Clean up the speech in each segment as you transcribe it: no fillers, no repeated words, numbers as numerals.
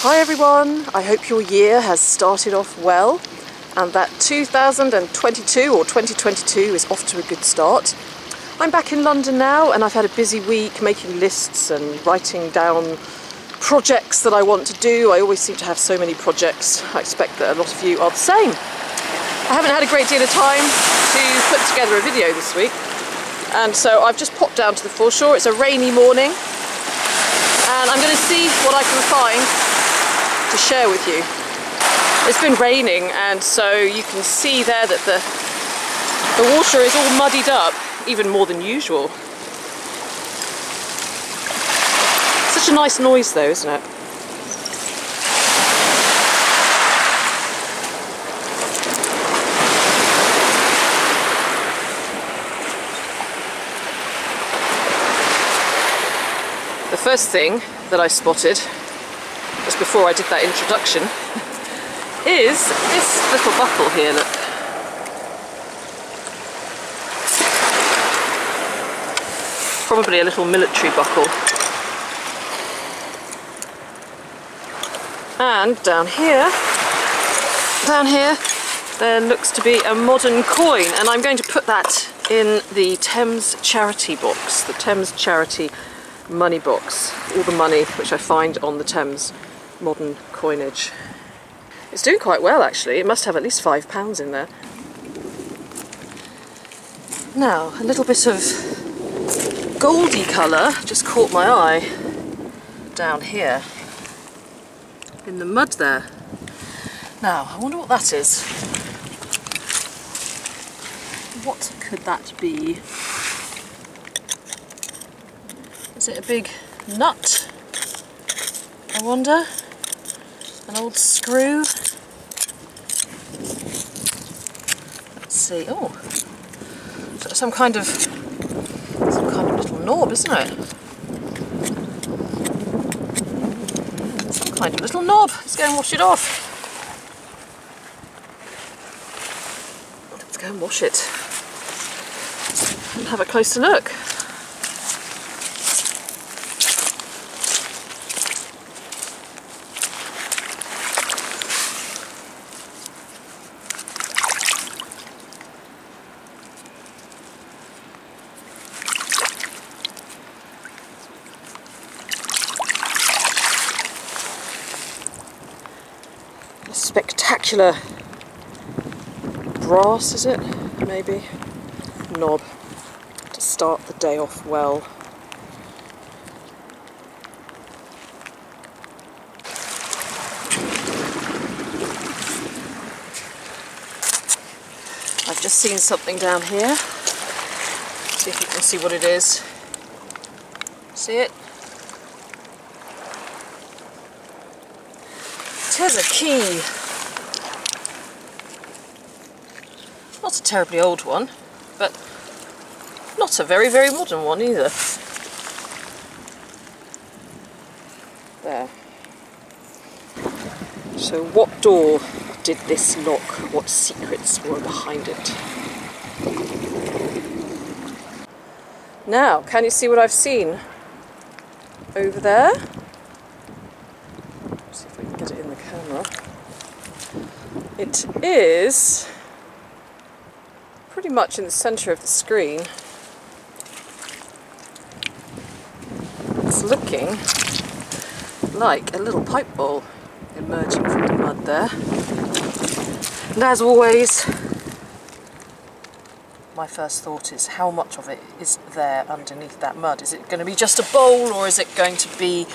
Hi everyone, I hope your year has started off well and that 2022 or 2022 is off to a good start. I'm back in London now and I've had a busy week making lists and writing down projects that I want to do. I always seem to have so many projects. I expect that a lot of you are the same. I haven't had a great deal of time to put together a video this week, and so I've just popped down to the foreshore. It's a rainy morning and I'm going to see what I can find to share with you. It's been raining and so you can see there that the water is all muddied up, even more than usual. Such a nice noise though, isn't it? The first thing that I spotted, just before I did that introduction, is this little buckle here, look. Probably a little military buckle. And down here, there looks to be a modern coin, and I'm going to put that in the Thames charity box, the Thames charity money box, all the money which I find on the Thames modern coinage. It's doing quite well actually, it must have at least £5 in there. Now, a little bit of goldy colour just caught my eye down here in the mud there. Now, I wonder what that is. What could that be? Is it a big nut? I wonder. An old screw. Let's see. Oh, some kind of little knob, isn't it? Some kind of little knob. Let's go and wash it off. Let's go and wash it and have a closer look. Spectacular brass, is it? Maybe knob to start the day off well. I've just seen something down here. See if you can see what it is. See it? It has a key. Not a terribly old one, but not a very, very modern one either. There. So what door did this lock? What secrets were behind it? Now, can you see what I've seen over there? Let's see if I can get it in the camera. It is pretty much in the centre of the screen. It's looking like a little pipe bowl emerging from the mud there. And as always, my first thought is how much of it is there underneath that mud? Is it going to be just a bowl, or is it going to be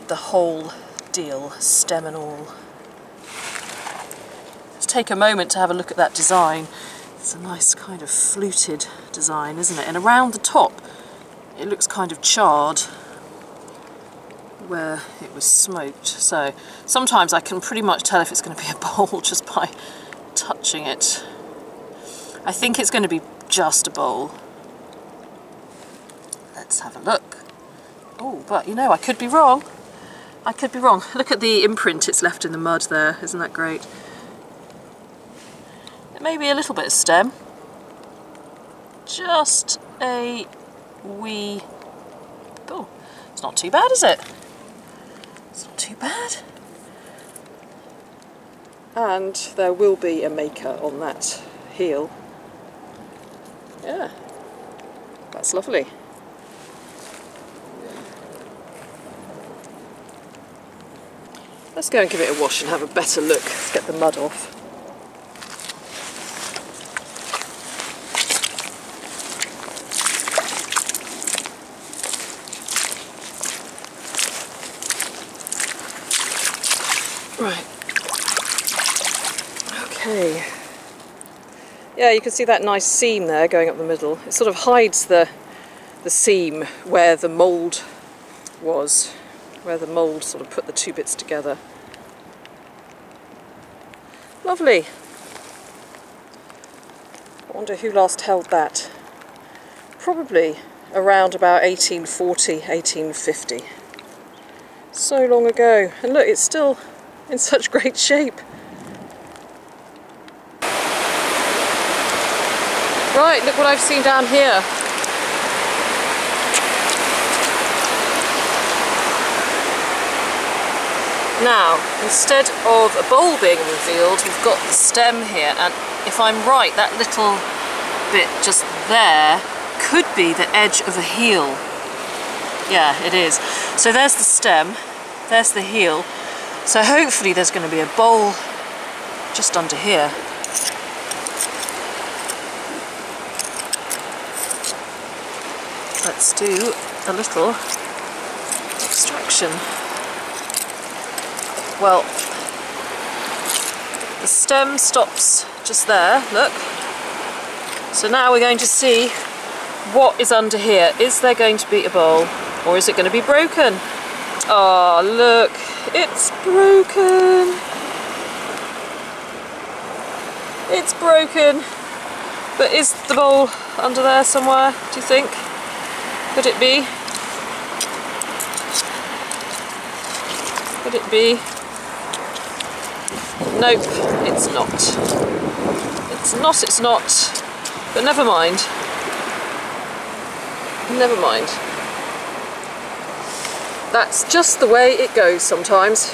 the whole deal, stem and all? Let's take a moment to have a look at that design. It's a nice kind of fluted design, isn't it? And around the top it looks kind of charred where it was smoked. So sometimes I can pretty much tell if it's going to be a bowl just by touching it. I think it's going to be just a bowl. Let's have a look. Oh, but you know, I could be wrong. I could be wrong. Look at the imprint it's left in the mud there. Isn't that great? Maybe a little bit of stem. Just a wee... Oh, it's not too bad, is it? It's not too bad. And there will be a maker on that heel. Yeah, that's lovely. Let's go and give it a wash and have a better look. Let's get the mud off. Right. Okay. Yeah, you can see that nice seam there going up the middle. It sort of hides the seam where the mould was, where the mould sort of put the two bits together. Lovely. I wonder who last held that. Probably around about 1840, 1850. So long ago. And look, it's still in such great shape. Right, look what I've seen down here. Now, instead of a bowl being revealed, we've got the stem here, and if I'm right, that little bit just there could be the edge of a heel. Yeah, it is. So there's the stem, there's the heel, so hopefully there's going to be a bowl just under here. Let's do a little extraction. Well, the stem stops just there, look. So now we're going to see what is under here. Is there going to be a bowl, or is it going to be broken? Oh, look, it's broken. It's broken. But is the bowl under there somewhere, do you think? Could it be? Could it be? Nope, it's not. It's not. But never mind. Never mind. That's just the way it goes sometimes.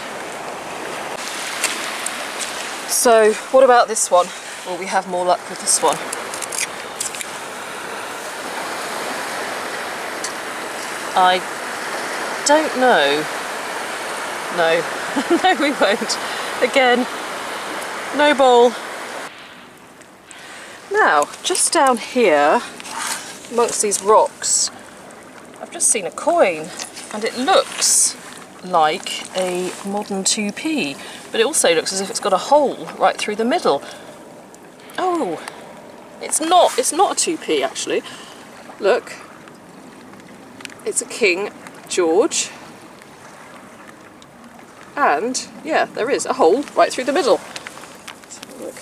So, what about this one? Will we have more luck with this one? I don't know. No. No, we won't. Again, no bowl. Now, just down here, amongst these rocks, I've just seen a coin, and it looks like a modern 2p, but it also looks as if it's got a hole right through the middle. Oh, it's not a 2p actually. Look, it's a King George, and yeah, there is a hole right through the middle. Let's have a look.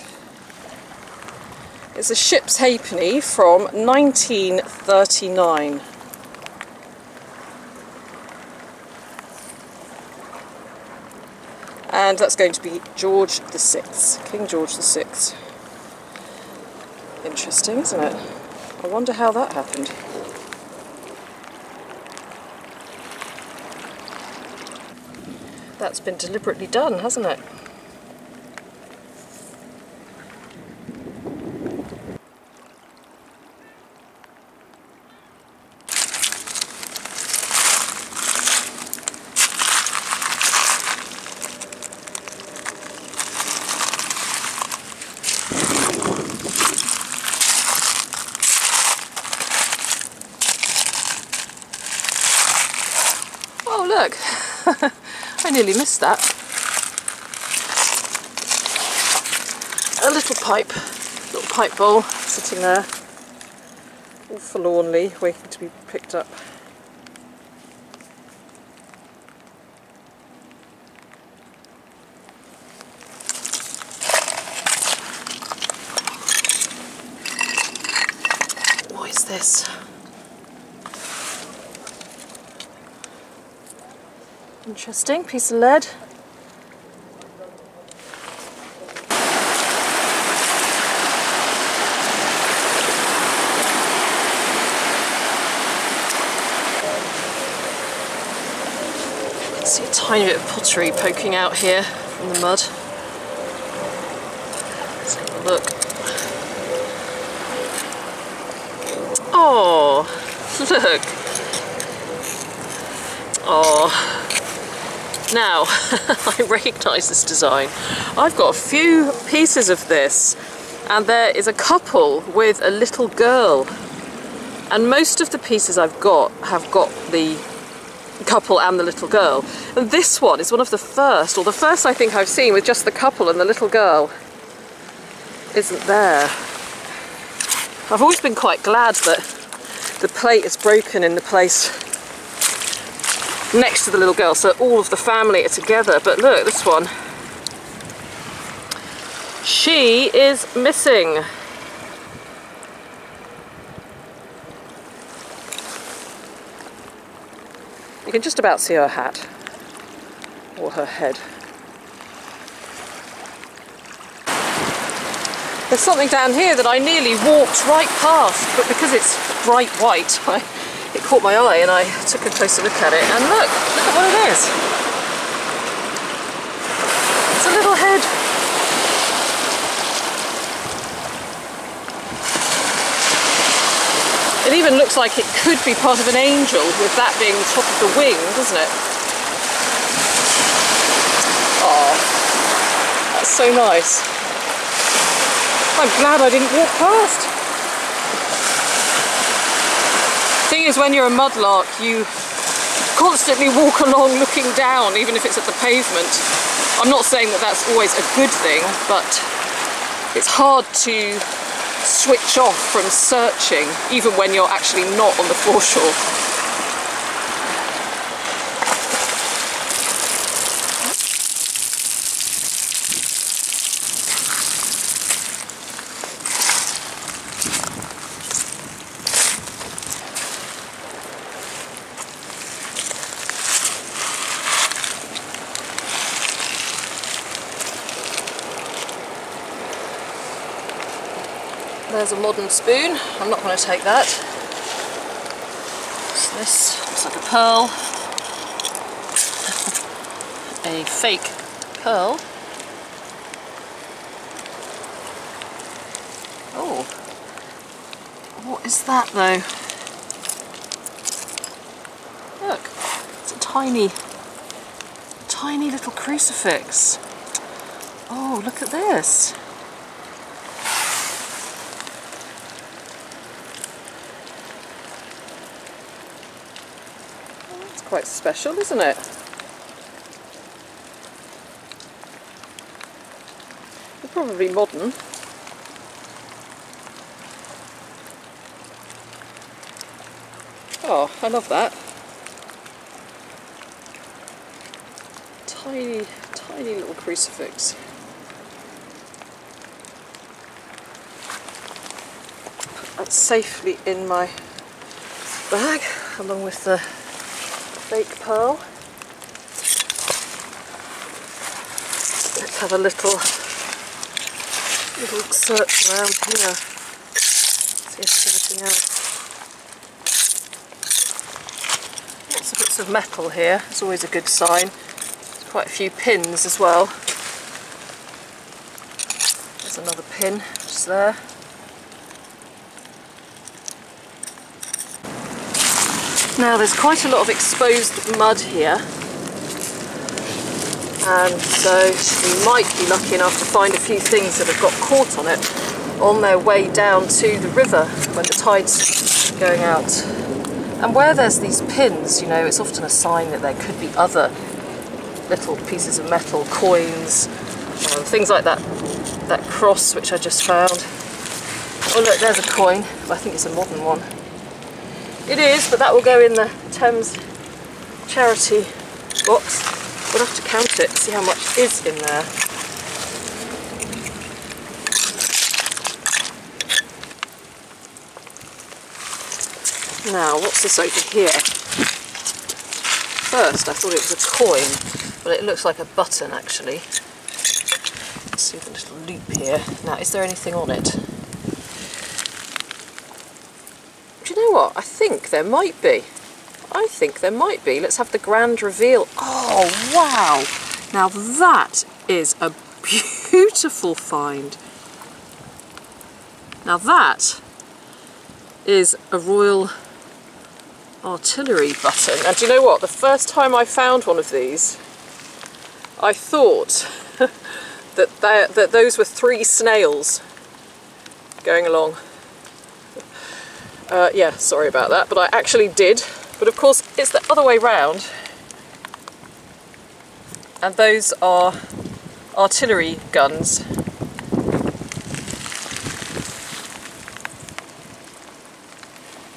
It's a ship's halfpenny from 1939. And that's going to be George VI, King George VI. Interesting, isn't it? I wonder how that happened. That's been deliberately done, hasn't it? Oh look, I nearly missed that. A little pipe bowl sitting there, all forlornly waiting to be picked up. What is this? Interesting piece of lead. See a tiny bit of pottery poking out here from the mud. Look. Oh, look. Oh. Now, I recognise this design. I've got a few pieces of this, and there is a couple with a little girl. And most of the pieces I've got have got the couple and the little girl. And this one is one of the first, or the first I think I've seen with just the couple and the little girl isn't there. I've always been quite glad that the plate is broken in the place next to the little girl, so all of the family are together. But look, this one, she is missing. You can just about see her hat or her head. There's something down here that I nearly walked right past, but because it's bright white, it caught my eye and I took a closer look at it, and look at what it is. It's a little head. It even looks like it could be part of an angel, with that being the top of the wing, doesn't it? Oh, that's so nice. I'm glad I didn't walk past. The thing is, when you're a mudlark, you constantly walk along looking down, even if it's at the pavement. I'm not saying that that's always a good thing, but it's hard to switch off from searching, even when you're actually not on the foreshore. There's a modern spoon. I'm not going to take that. What's this? Looks like a pearl. A fake pearl. Oh. What is that though? Look. It's a tiny little crucifix. Oh, look at this. Quite special, isn't it? They're probably modern. Oh, I love that. Tiny little crucifix. Put that safely in my bag, along with the fake pearl. Let's have a little search around here. See if there's anything else. Lots of bits of metal here. It's always a good sign. There's quite a few pins as well. There's another pin just there. Now there's quite a lot of exposed mud here, and so we might be lucky enough to find a few things that have got caught on it on their way down to the river when the tide's going out. And where there's these pins, you know, it's often a sign that there could be other little pieces of metal, coins, things like that cross which I just found. Oh look, there's a coin, I think it's a modern one. It is, but that will go in the Thames charity box. We'll have to count it, see how much is in there. Now, what's this over here? First, I thought it was a coin, but it looks like a button actually. Let's see the little loop here. Now, is there anything on it? Do you know what? I think there might be. Let's have the grand reveal. Oh, wow! Now that is a beautiful find. Now that is a Royal Artillery button. And do you know what? The first time I found one of these, I thought that those were 3 snails going along. Yeah, sorry about that, but I actually did. But of course, it's the other way round. And those are artillery guns.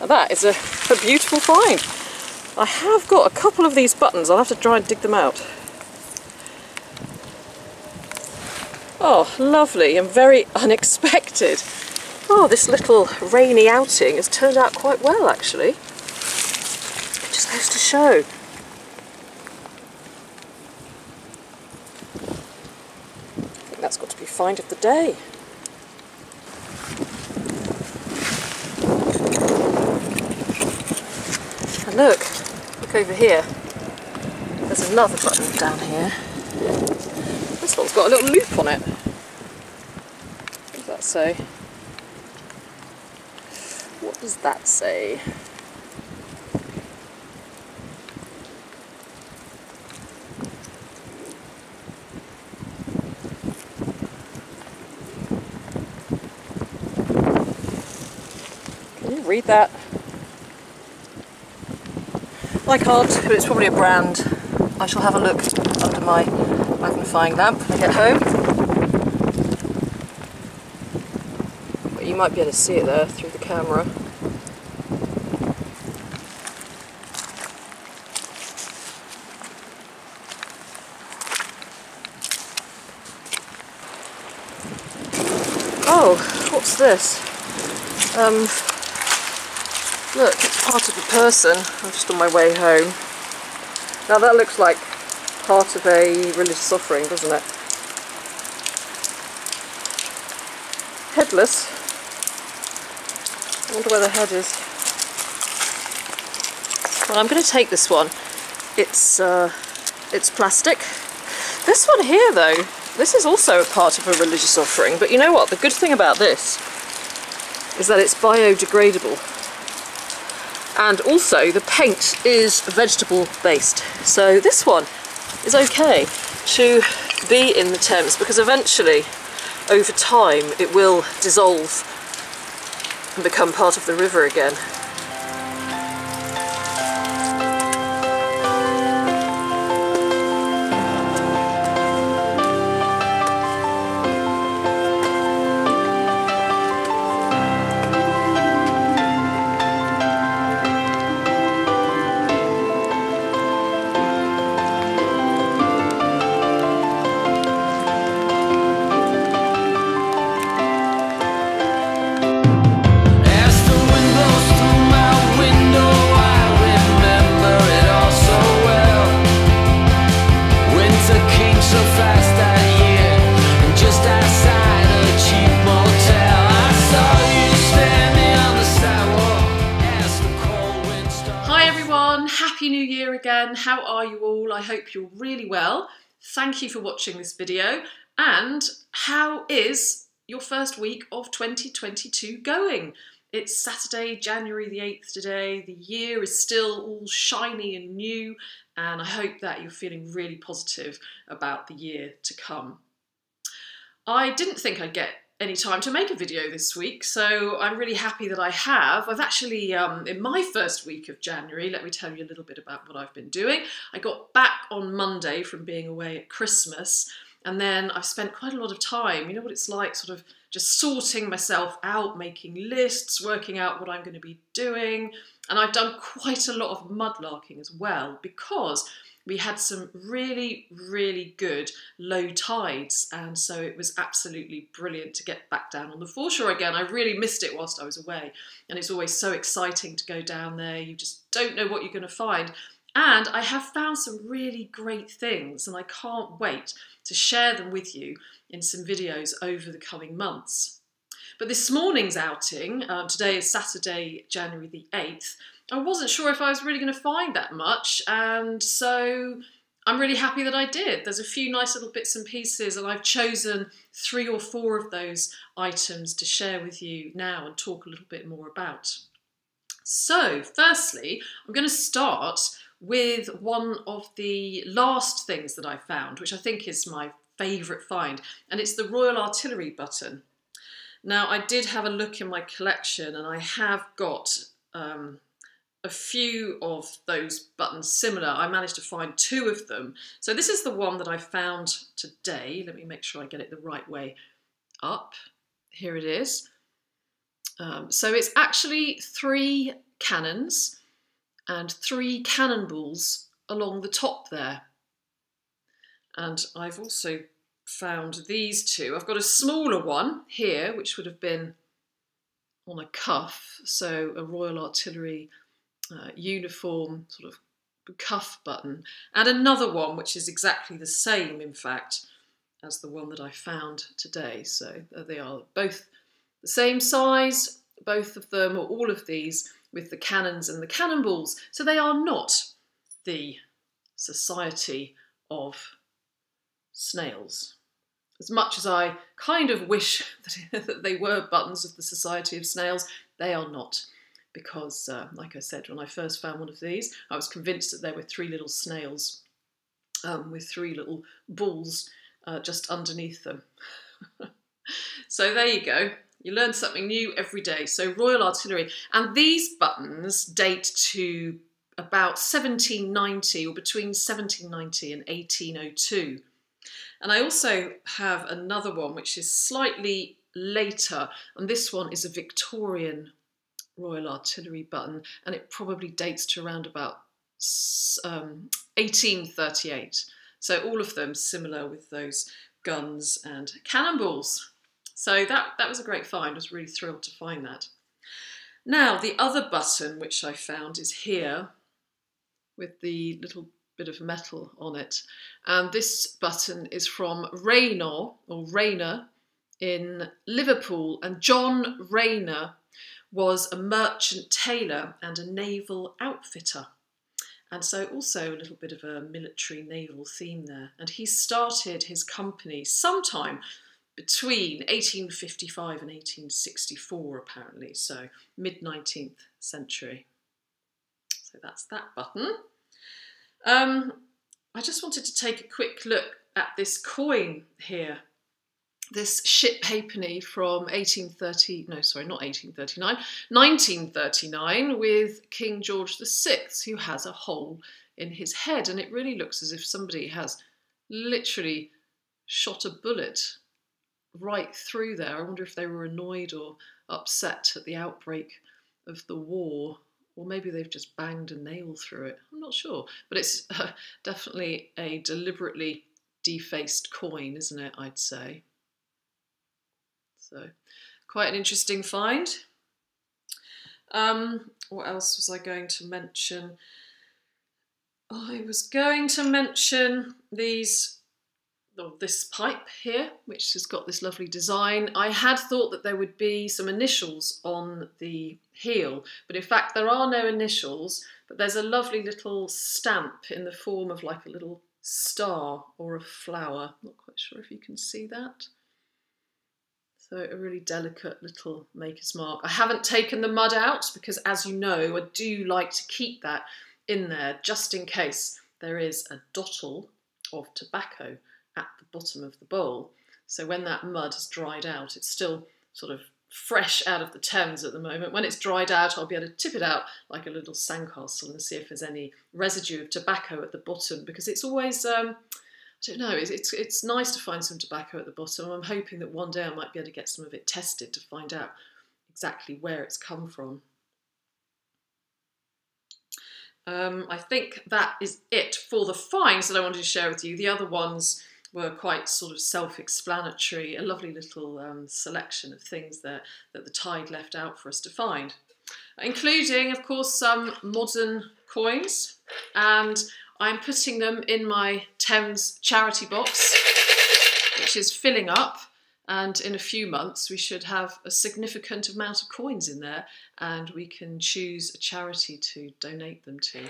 And that is a beautiful find. I have got a couple of these buttons. I'll have to try and dig them out. Oh, lovely and very unexpected. Oh, this little rainy outing has turned out quite well, actually. It just goes to show. I think that's got to be find of the day. And look over here. There's another button down here. This one's got a little loop on it. What does that say? What does that say? Can you read that? I can't, but it's probably a brand. I shall have a look under my magnifying lamp when I get home. But you might be able to see it there through the camera. Oh, what's this? Look, it's part of a person. I'm just on my way home. Now that looks like part of a religious offering, doesn't it? Headless. I wonder where the head is. Well, I'm going to take this one. It's plastic. This one here, though, this is also a part of a religious offering. But you know what? The good thing about this is that it's biodegradable. And also the paint is vegetable based, so this one is okay to be in the Thames because eventually over time it will dissolve and become part of the river again. Happy New Year again. How are you all? I hope you're really well. Thank you for watching this video. And how is your first week of 2022 going? It's Saturday, January the 8th today. The year is still all shiny and new, and I hope that you're feeling really positive about the year to come. I didn't think I'd get any time to make a video this week, so I'm really happy that I have. I've actually, in my first week of January, let me tell you a little bit about what I've been doing. I got back on Monday from being away at Christmas, and then I've spent quite a lot of time, you know what it's like, sort of just sorting myself out, making lists, working out what I'm going to be doing, and I've done quite a lot of mudlarking as well, because we had some really, really good low tides, and so it was absolutely brilliant to get back down on the foreshore again. I really missed it whilst I was away, and it's always so exciting to go down there. You just don't know what you're going to find. And I have found some really great things, and I can't wait to share them with you in some videos over the coming months. But this morning's outing, today is Saturday, January the 8th, I wasn't sure if I was really going to find that much, and so I'm really happy that I did. There's a few nice little bits and pieces, and I've chosen 3 or 4 of those items to share with you now and talk a little bit more about. So, firstly, I'm going to start with one of the last things that I found, which I think is my favourite find, and it's the Royal Artillery button. Now, I did have a look in my collection, and I have got a few of those buttons similar. I managed to find 2 of them. So this is the one that I found today. Let me make sure I get it the right way up. Here it is. So it's actually 3 cannons and 3 cannonballs along the top there. And I've also found these 2. I've got a smaller one here, which would have been on a cuff, so a Royal Artillery uniform sort of cuff button, and another one which is exactly the same, in fact, as the one that I found today. So they are both the same size, both of them, or all of these, with the cannons and the cannonballs. So they are not the Society of Snails. As much as I kind of wish that they were buttons of the Society of Snails, they are not. Because, like I said, when I first found one of these, I was convinced that there were 3 little snails with 3 little balls just underneath them. So there you go. You learn something new every day. So Royal Artillery. And these buttons date to about 1790, or between 1790 and 1802. And I also have another one which is slightly later, and this one is a Victorian Royal Artillery button, and it probably dates to around about 1838. So all of them similar with those guns and cannonballs. So that was a great find. I was really thrilled to find that. Now, the other button which I found is here with the little bit of metal on it. And this button is from Rayner in Liverpool. And John Rayner was a merchant tailor and a naval outfitter. And so also a little bit of a military naval theme there. And he started his company sometime between 1855 and 1864, apparently, so mid-19th century. So that's that button. I just wanted to take a quick look at this coin here. This ship halfpenny from 1939, with King George VI, who has a hole in his head. And it really looks as if somebody has literally shot a bullet right through there. I wonder if they were annoyed or upset at the outbreak of the war, or maybe they've just banged a nail through it. I'm not sure, but it's definitely a deliberately defaced coin, isn't it, I'd say. So quite an interesting find. What else was I going to mention? I was going to mention this pipe here, which has got this lovely design. I had thought that there would be some initials on the heel, but in fact there are no initials, but there's a lovely little stamp in the form of like a little star or a flower. Not quite sure if you can see that. So a really delicate little maker's mark. I haven't taken the mud out because, as you know, I do like to keep that in there just in case there is a dottle of tobacco at the bottom of the bowl. So when that mud has dried out, it's still sort of fresh out of the Thames at the moment. When it's dried out, I'll be able to tip it out like a little sandcastle and see if there's any residue of tobacco at the bottom, because it's always, I don't know, it's nice to find some tobacco at the bottom. I'm hoping that one day I might be able to get some of it tested to find out exactly where it's come from. I think that is it for the finds that I wanted to share with you. The other ones were quite sort of self-explanatory, a lovely little selection of things that the tide left out for us to find, including, of course, some modern coins, and I'm putting them in my Thames charity box, which is filling up, and in a few months we should have a significant amount of coins in there, and we can choose a charity to donate them to.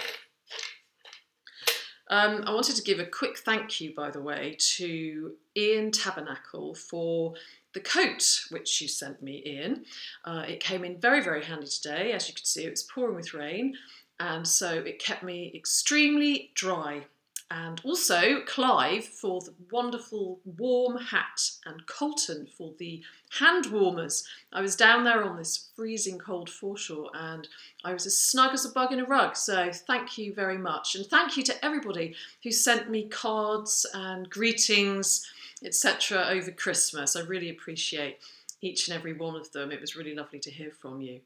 I wanted to give a quick thank you, by the way, to Ian Tabernacle for the coat which you sent me, Ian. It came in very, very handy today. As you can see, it was pouring with rain, and so it kept me extremely dry. And also Clive for the wonderful warm hat, and Colton for the hand warmers. I was down there on this freezing cold foreshore and I was as snug as a bug in a rug, so thank you very much. And thank you to everybody who sent me cards and greetings, etc. over Christmas. I really appreciate each and every one of them. It was really lovely to hear from you.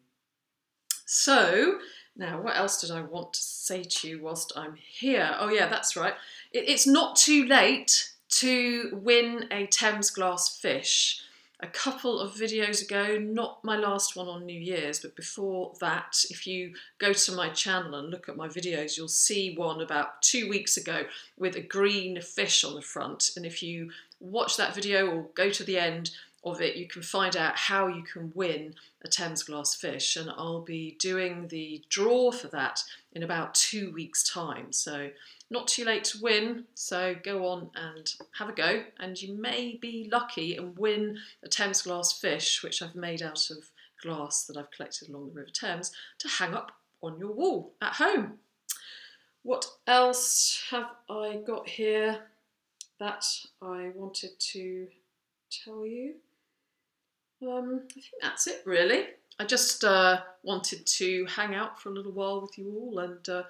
So, now what else did I want to say to you whilst I'm here? Oh yeah, that's right. It's not too late to win a Thames glass fish. A couple of videos ago, not my last one on New Year's, but before that, if you go to my channel and look at my videos, you'll see one about 2 weeks ago with a green fish on the front. And if you watch that video or go to the end of it, you can find out how you can win a Thames glass fish, and I'll be doing the draw for that in about 2 weeks' time. So not too late to win, so go on and have a go, and you may be lucky and win a Thames glass fish, which I've made out of glass that I've collected along the River Thames, to hang up on your wall at home. What else have I got here that I wanted to tell you? I think that's it really. I just wanted to hang out for a little while with you all and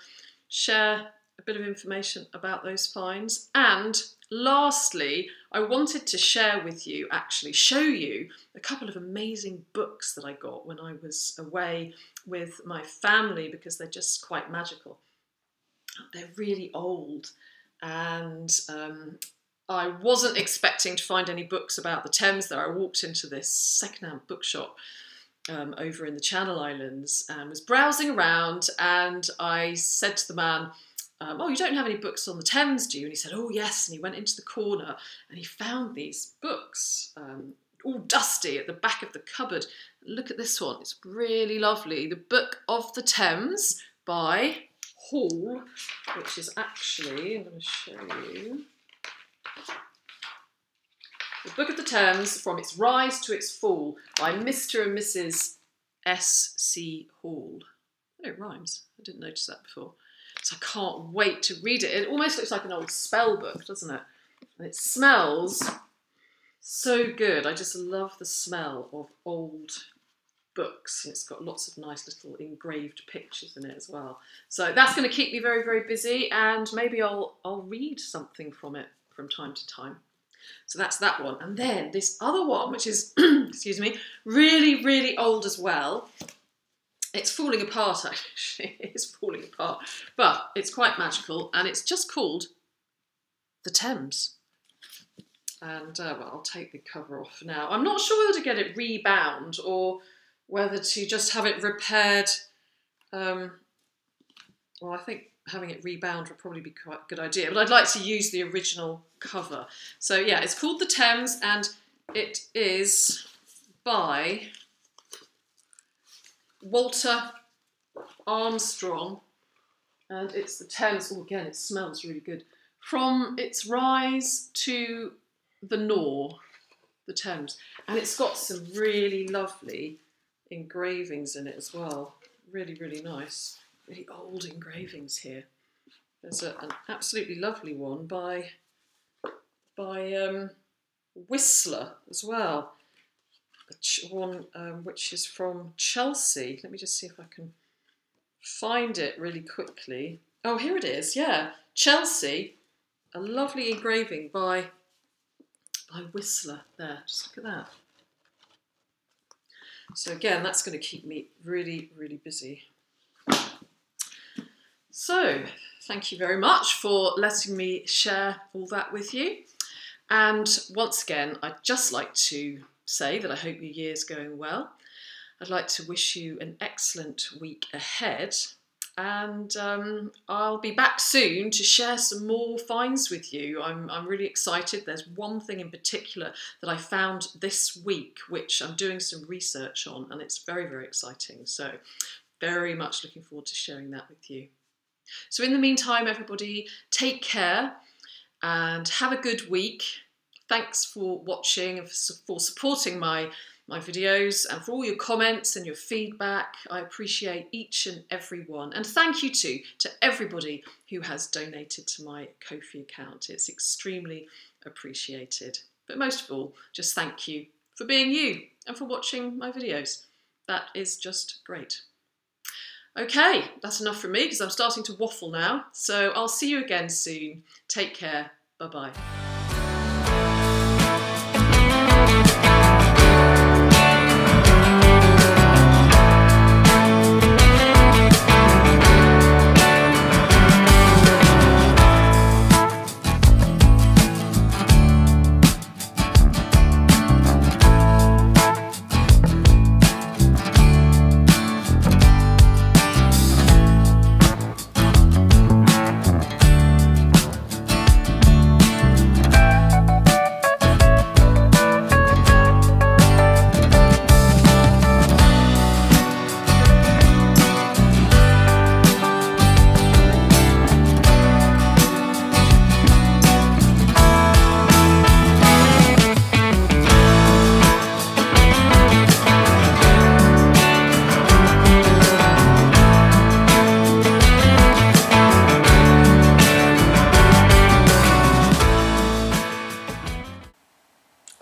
share a bit of information about those finds. And lastly, I wanted to share with you, actually show you a couple of amazing books that I got when I was away with my family, because they're just quite magical. They're really old, and I wasn't expecting to find any books about the Thames there. I walked into this second-hand bookshop over in the Channel Islands and was browsing around, and I said to the man, oh, you don't have any books on the Thames, do you? And he said, oh yes, and he went into the corner and he found these books, all dusty at the back of the cupboard. Look at this one, it's really lovely. The Book of the Thames by Hall, which is actually, I'm going to show you, The Book of the Thames, From Its Rise to Its Fall, by Mr. and Mrs. S.C. Hall. Oh, it rhymes. I didn't notice that before. So I can't wait to read it. It almost looks like an old spell book, doesn't it? And it smells so good. I just love the smell of old books. It's got lots of nice little engraved pictures in it as well. So that's going to keep me very, very busy, and maybe I'll read something from it from time to time. So that's that one. And then this other one, which is, excuse me, really, really old as well. It's falling apart, actually. It is falling apart. But it's quite magical, and it's just called The Thames. And, well, I'll take the cover off now. I'm not sure whether to get it rebound or whether to just have it repaired. Well, I think having it rebound would probably be quite a good idea, but I'd like to use the original cover. So yeah, it's called The Thames, and it is by Walter Armstrong, and it's the Thames. Oh, again, it smells really good. From its rise to the Nore, the Thames. And it's got some really lovely engravings in it as well. Really, really nice. Really old engravings here. There's an absolutely lovely one by Whistler as well. One which is from Chelsea. Let me just see if I can find it really quickly. Oh, here it is. Yeah, Chelsea. A lovely engraving by Whistler there. Just look at that. So again, that's going to keep me really, really busy. So, thank you very much for letting me share all that with you. And once again, I'd just like to say that I hope your year's going well. I'd like to wish you an excellent week ahead. And I'll be back soon to share some more finds with you. I'm really excited. There's one thing in particular that I found this week, which I'm doing some research on, and it's very, very exciting. So very much looking forward to sharing that with you. So in the meantime, everybody, take care and have a good week. Thanks for watching and for supporting my videos and for all your comments and your feedback. I appreciate each and every one. And thank you to everybody who has donated to my Ko-fi account. It's extremely appreciated. But most of all, just thank you for being you and for watching my videos. That is just great. Okay, that's enough from me because I'm starting to waffle now. So I'll see you again soon. Take care. Bye-bye.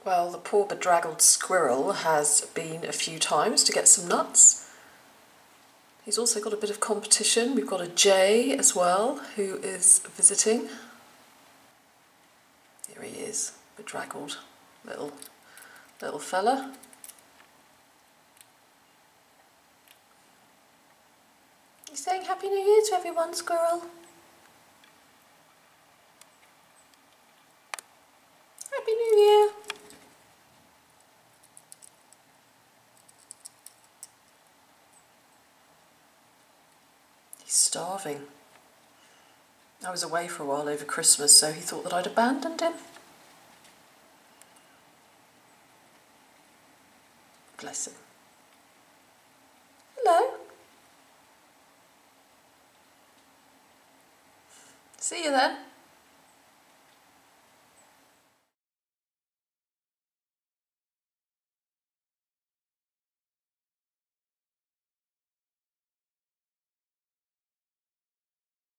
Well, the poor bedraggled squirrel has been a few times to get some nuts. He's also got a bit of competition. We've got a jay as well who is visiting. Here he is, bedraggled little fella. You saying Happy New Year to everyone, squirrel? Happy New Year! He's starving. I was away for a while over Christmas, so he thought that I'd abandoned him. Bless him. Hello. See you then.